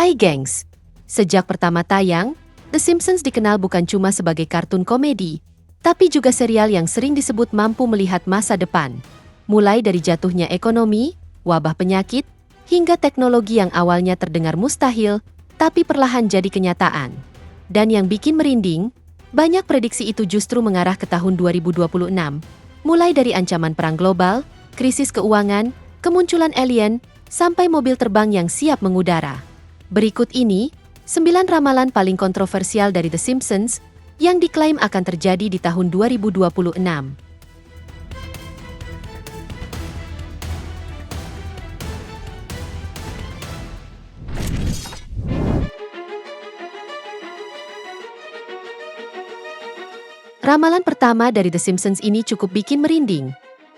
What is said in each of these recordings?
Hai gengs! Sejak pertama tayang, The Simpsons dikenal bukan cuma sebagai kartun komedi, tapi juga serial yang sering disebut mampu melihat masa depan. Mulai dari jatuhnya ekonomi, wabah penyakit, hingga teknologi yang awalnya terdengar mustahil, tapi perlahan jadi kenyataan. Dan yang bikin merinding, banyak prediksi itu justru mengarah ke tahun 2026. Mulai dari ancaman perang global, krisis keuangan, kemunculan alien, sampai mobil terbang yang siap mengudara. Berikut ini, 9 ramalan paling kontroversial dari The Simpsons yang diklaim akan terjadi di tahun 2026. Ramalan pertama dari The Simpsons ini cukup bikin merinding.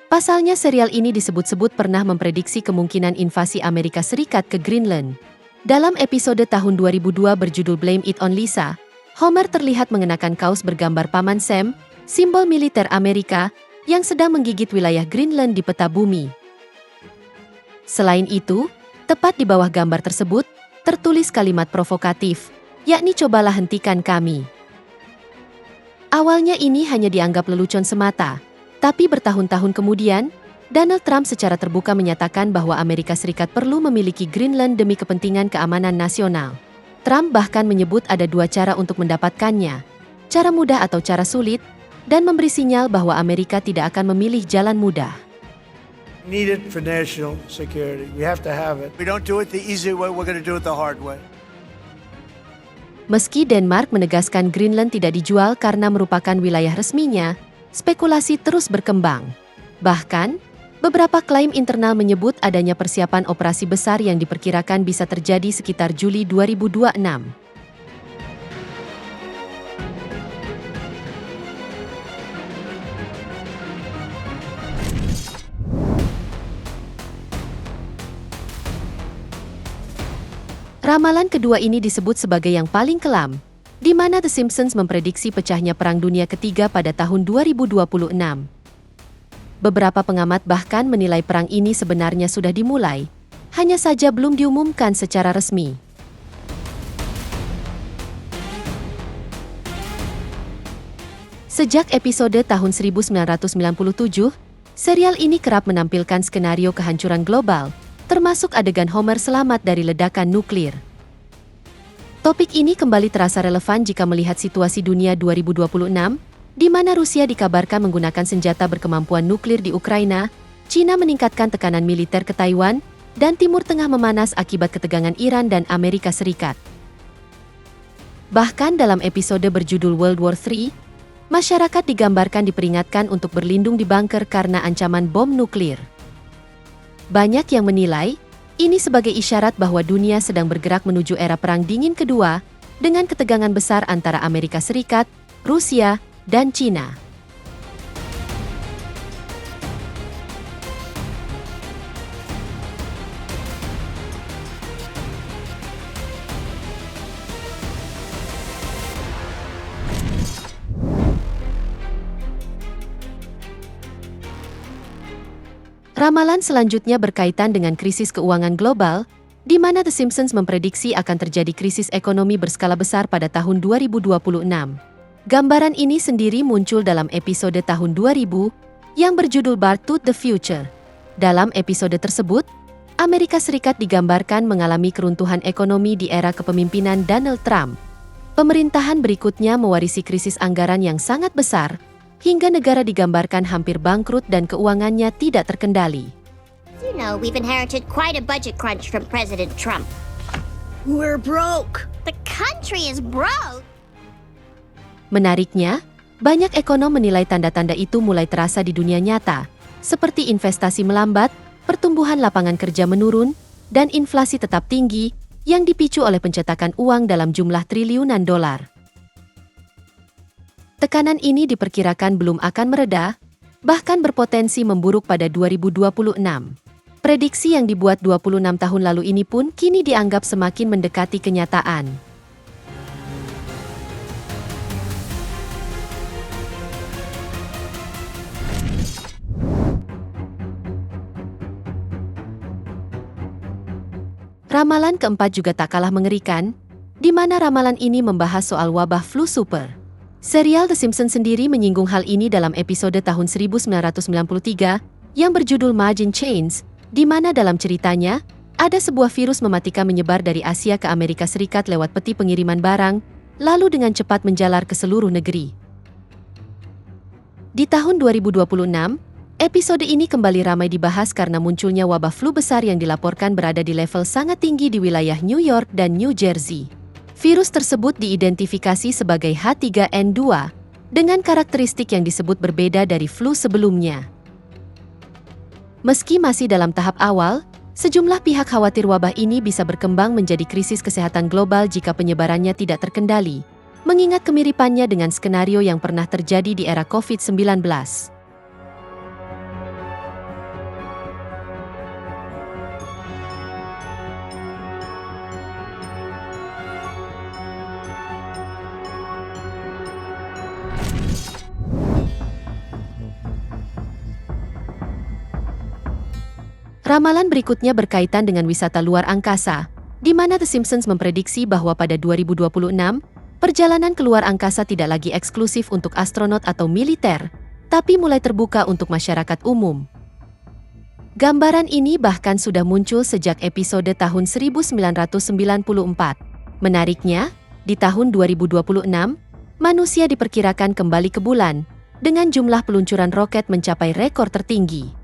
Pasalnya serial ini disebut-sebut pernah memprediksi kemungkinan invasi Amerika Serikat ke Greenland. Dalam episode tahun 2002 berjudul Blame It on Lisa, Homer terlihat mengenakan kaos bergambar Paman Sam, simbol militer Amerika, yang sedang menggigit wilayah Greenland di peta bumi. Selain itu, tepat di bawah gambar tersebut, tertulis kalimat provokatif, yakni "Cobalah hentikan kami". Awalnya ini hanya dianggap lelucon semata, tapi bertahun-tahun kemudian, Donald Trump secara terbuka menyatakan bahwa Amerika Serikat perlu memiliki Greenland demi kepentingan keamanan nasional. Trump bahkan menyebut ada 2 cara untuk mendapatkannya, cara mudah atau cara sulit, dan memberi sinyal bahwa Amerika tidak akan memilih jalan mudah. Need it for national security. We have to have it. We don't do it the easy way, we're going to do it the hard way. Meski Denmark menegaskan Greenland tidak dijual karena merupakan wilayah resminya, spekulasi terus berkembang. Bahkan, beberapa klaim internal menyebut adanya persiapan operasi besar yang diperkirakan bisa terjadi sekitar Juli 2026. Ramalan kedua ini disebut sebagai yang paling kelam, di mana The Simpsons memprediksi pecahnya Perang Dunia Ketiga pada tahun 2026. Beberapa pengamat bahkan menilai perang ini sebenarnya sudah dimulai, hanya saja belum diumumkan secara resmi. Sejak episode tahun 1997, serial ini kerap menampilkan skenario kehancuran global, termasuk adegan Homer selamat dari ledakan nuklir. Topik ini kembali terasa relevan jika melihat situasi dunia 2026, di mana Rusia dikabarkan menggunakan senjata berkemampuan nuklir di Ukraina, China meningkatkan tekanan militer ke Taiwan, dan Timur Tengah memanas akibat ketegangan Iran dan Amerika Serikat. Bahkan dalam episode berjudul World War III, masyarakat digambarkan diperingatkan untuk berlindung di bunker karena ancaman bom nuklir. Banyak yang menilai, ini sebagai isyarat bahwa dunia sedang bergerak menuju era Perang Dingin Kedua, dengan ketegangan besar antara Amerika Serikat, Rusia, dan China. Ramalan selanjutnya berkaitan dengan krisis keuangan global, di mana The Simpsons memprediksi akan terjadi krisis ekonomi berskala besar pada tahun 2026. Gambaran ini sendiri muncul dalam episode tahun 2000 yang berjudul Back to the Future. Dalam episode tersebut, Amerika Serikat digambarkan mengalami keruntuhan ekonomi di era kepemimpinan Donald Trump. Pemerintahan berikutnya mewarisi krisis anggaran yang sangat besar, hingga negara digambarkan hampir bangkrut dan keuangannya tidak terkendali. You know, we've inherited quite a budget crunch from President Trump. We're broke. The country is broke. Menariknya, banyak ekonom menilai tanda-tanda itu mulai terasa di dunia nyata, seperti investasi melambat, pertumbuhan lapangan kerja menurun, dan inflasi tetap tinggi yang dipicu oleh pencetakan uang dalam jumlah triliunan dolar. Tekanan ini diperkirakan belum akan mereda, bahkan berpotensi memburuk pada 2026. Prediksi yang dibuat 26 tahun lalu ini pun kini dianggap semakin mendekati kenyataan. Ramalan keempat juga tak kalah mengerikan, di mana ramalan ini membahas soal wabah flu super. Serial The Simpsons sendiri menyinggung hal ini dalam episode tahun 1993 yang berjudul Margin Chains, di mana dalam ceritanya, ada sebuah virus mematikan menyebar dari Asia ke Amerika Serikat lewat peti pengiriman barang, lalu dengan cepat menjalar ke seluruh negeri. Di tahun 2026, episode ini kembali ramai dibahas karena munculnya wabah flu besar yang dilaporkan berada di level sangat tinggi di wilayah New York dan New Jersey. Virus tersebut diidentifikasi sebagai H3N2 dengan karakteristik yang disebut berbeda dari flu sebelumnya. Meski masih dalam tahap awal, sejumlah pihak khawatir wabah ini bisa berkembang menjadi krisis kesehatan global jika penyebarannya tidak terkendali, mengingat kemiripannya dengan skenario yang pernah terjadi di era COVID-19. Ramalan berikutnya berkaitan dengan wisata luar angkasa, di mana The Simpsons memprediksi bahwa pada 2026, perjalanan keluar angkasa tidak lagi eksklusif untuk astronot atau militer, tapi mulai terbuka untuk masyarakat umum. Gambaran ini bahkan sudah muncul sejak episode tahun 1994. Menariknya, di tahun 2026, manusia diperkirakan kembali ke bulan, dengan jumlah peluncuran roket mencapai rekor tertinggi.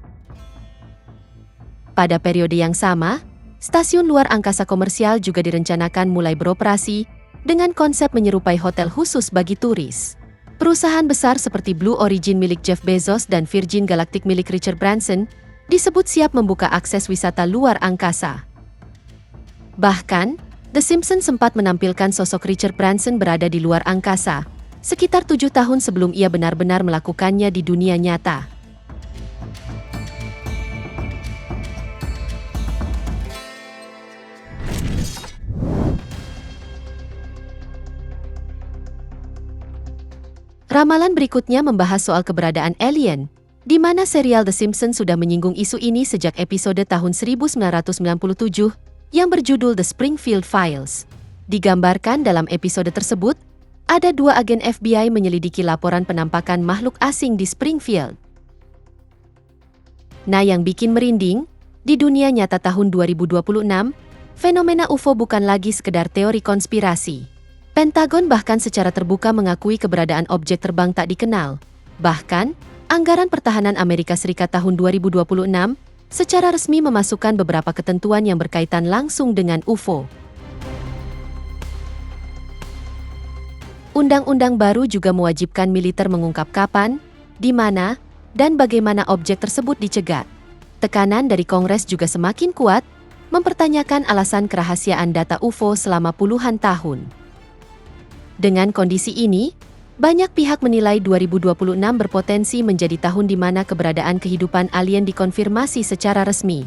Pada periode yang sama, stasiun luar angkasa komersial juga direncanakan mulai beroperasi dengan konsep menyerupai hotel khusus bagi turis. Perusahaan besar seperti Blue Origin milik Jeff Bezos dan Virgin Galactic milik Richard Branson disebut siap membuka akses wisata luar angkasa. Bahkan, The Simpsons sempat menampilkan sosok Richard Branson berada di luar angkasa, sekitar 7 tahun sebelum ia benar-benar melakukannya di dunia nyata. Ramalan berikutnya membahas soal keberadaan alien, di mana serial The Simpsons sudah menyinggung isu ini sejak episode tahun 1997 yang berjudul The Springfield Files. Digambarkan dalam episode tersebut, ada 2 agen FBI menyelidiki laporan penampakan makhluk asing di Springfield. Nah, yang bikin merinding, di dunia nyata tahun 2026, fenomena UFO bukan lagi sekedar teori konspirasi. Pentagon bahkan secara terbuka mengakui keberadaan objek terbang tak dikenal. Bahkan, anggaran pertahanan Amerika Serikat tahun 2026 secara resmi memasukkan beberapa ketentuan yang berkaitan langsung dengan UFO. Undang-undang baru juga mewajibkan militer mengungkap kapan, di mana, dan bagaimana objek tersebut dicegat. Tekanan dari Kongres juga semakin kuat, mempertanyakan alasan kerahasiaan data UFO selama puluhan tahun. Dengan kondisi ini, banyak pihak menilai 2026 berpotensi menjadi tahun di mana keberadaan kehidupan alien dikonfirmasi secara resmi.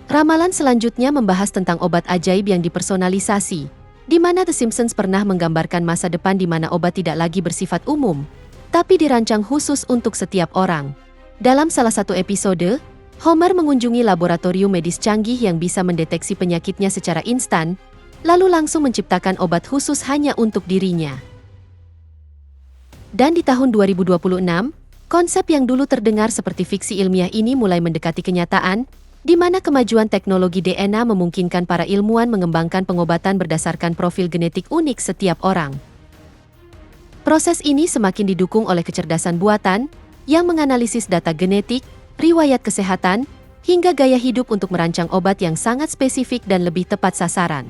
Ramalan selanjutnya membahas tentang obat ajaib yang dipersonalisasi, di mana The Simpsons pernah menggambarkan masa depan di mana obat tidak lagi bersifat umum, tapi dirancang khusus untuk setiap orang. Dalam salah satu episode, Homer mengunjungi laboratorium medis canggih yang bisa mendeteksi penyakitnya secara instan, lalu langsung menciptakan obat khusus hanya untuk dirinya. Dan di tahun 2026, konsep yang dulu terdengar seperti fiksi ilmiah ini mulai mendekati kenyataan, di mana kemajuan teknologi DNA memungkinkan para ilmuwan mengembangkan pengobatan berdasarkan profil genetik unik setiap orang. Proses ini semakin didukung oleh kecerdasan buatan, yang menganalisis data genetik, riwayat kesehatan, hingga gaya hidup untuk merancang obat yang sangat spesifik dan lebih tepat sasaran.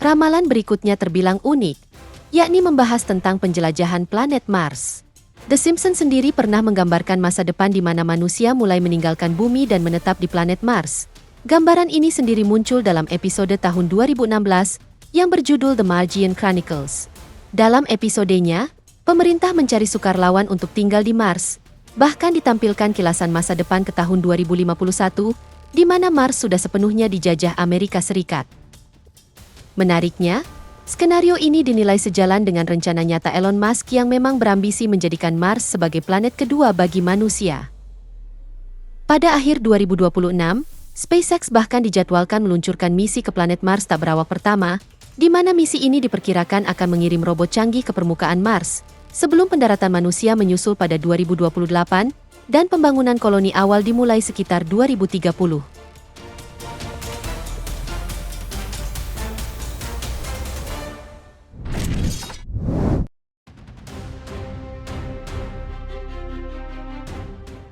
Ramalan berikutnya terbilang unik, yakni membahas tentang penjelajahan planet Mars. The Simpsons sendiri pernah menggambarkan masa depan di mana manusia mulai meninggalkan bumi dan menetap di planet Mars, Gambaran ini sendiri muncul dalam episode tahun 2016 yang berjudul The Martian Chronicles. Dalam episodenya, pemerintah mencari sukarelawan untuk tinggal di Mars, bahkan ditampilkan kilasan masa depan ke tahun 2051, di mana Mars sudah sepenuhnya dijajah Amerika Serikat. Menariknya, skenario ini dinilai sejalan dengan rencana nyata Elon Musk yang memang berambisi menjadikan Mars sebagai planet kedua bagi manusia. Pada akhir 2026, SpaceX bahkan dijadwalkan meluncurkan misi ke planet Mars tak berawak pertama, di mana misi ini diperkirakan akan mengirim robot canggih ke permukaan Mars, sebelum pendaratan manusia menyusul pada 2028 dan pembangunan koloni awal dimulai sekitar 2030.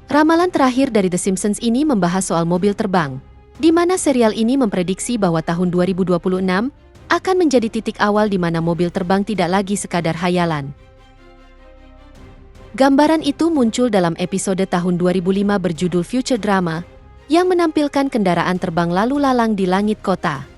Ramalan terakhir dari The Simpsons ini membahas soal mobil terbang, di mana serial ini memprediksi bahwa tahun 2026 akan menjadi titik awal di mana mobil terbang tidak lagi sekadar hayalan. Gambaran itu muncul dalam episode tahun 2005 berjudul Future Drama, yang menampilkan kendaraan terbang lalu lalang di langit kota.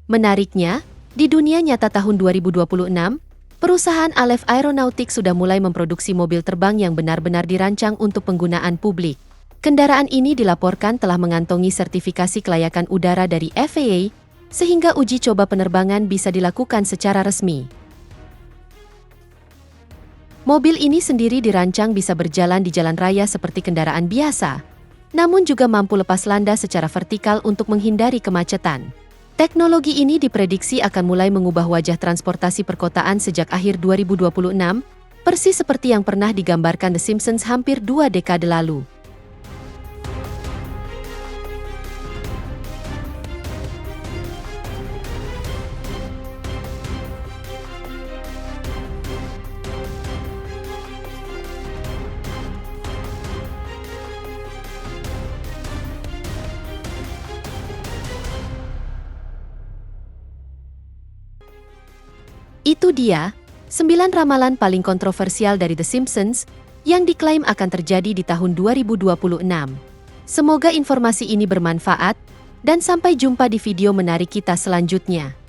Menariknya, di dunia nyata tahun 2026, perusahaan Aleph Aeronautics sudah mulai memproduksi mobil terbang yang benar-benar dirancang untuk penggunaan publik. Kendaraan ini dilaporkan telah mengantongi sertifikasi kelayakan udara dari FAA, sehingga uji coba penerbangan bisa dilakukan secara resmi. Mobil ini sendiri dirancang bisa berjalan di jalan raya seperti kendaraan biasa, namun juga mampu lepas landas secara vertikal untuk menghindari kemacetan. Teknologi ini diprediksi akan mulai mengubah wajah transportasi perkotaan sejak akhir 2026, persis seperti yang pernah digambarkan The Simpsons hampir 2 dekade lalu. Itu dia, 9 ramalan paling kontroversial dari The Simpsons yang diklaim akan terjadi di tahun 2026. Semoga informasi ini bermanfaat, dan sampai jumpa di video menarik kita selanjutnya.